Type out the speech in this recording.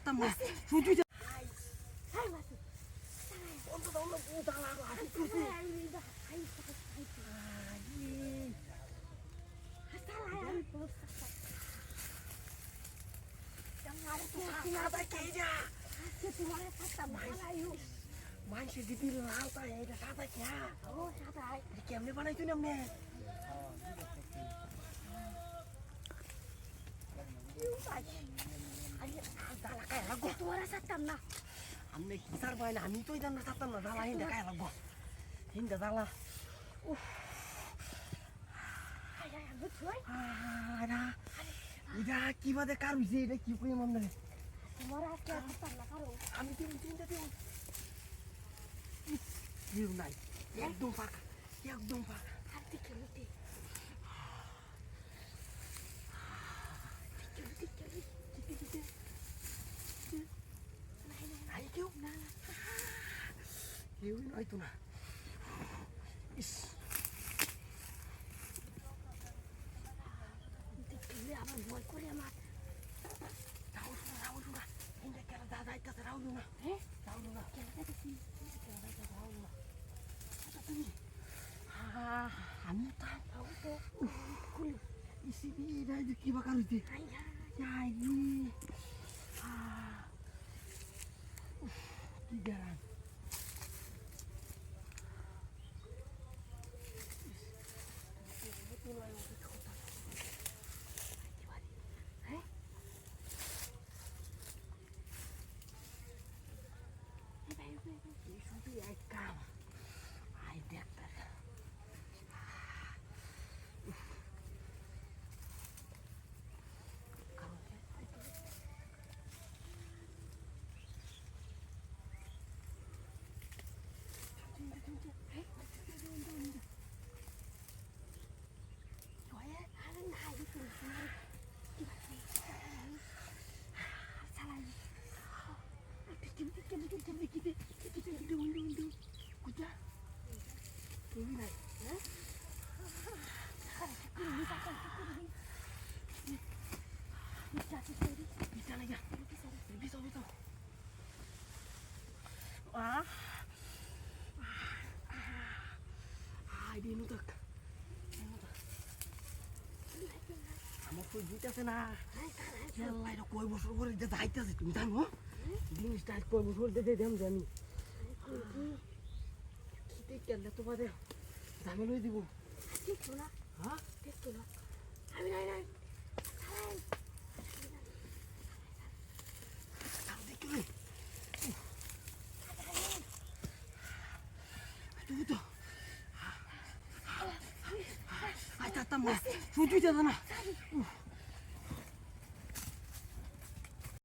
ছাড়তাম না শুধু মানুষের দিদি লাল তাই এটা সাদা খেয়া কেমনে বানাইছো না আপনি আমি কি সার পাই না আমি তো জানা থাকতাম না জ্বালা হিন্দা খাই লাগবো হিন্দা জ্বালা এটা কি বাদে কার হয়েছে এটা কি কই মনে আমি তো চিন্তা কেউ নাই একদম ফাঁকা একদম ফাঁকা কেউ নয়তো না ইস আমার ভয় করে আমার রাহুল না ইন্দ্র কেন দাদা আইতাছে রাহুল না হ্যাঁ রাহুল না কেন দেখছি রাহুল না তুমি আমি তো খুলি ইসি এটা কি বাকার হইতে যাই কি গান শুধু এক কাম আই ডাক্তার আমার তো জিতেছে না কয় বছর পরে যাইতেছে তুমি জানো জিনিসটা কয় বছর দিয়ে জানি কেন তোমাদের ঝামেলা হয়ে দিব হ্যাঁ আমি নাই নাই তুমি তো আই থাকতাম না শুধুই দাদা না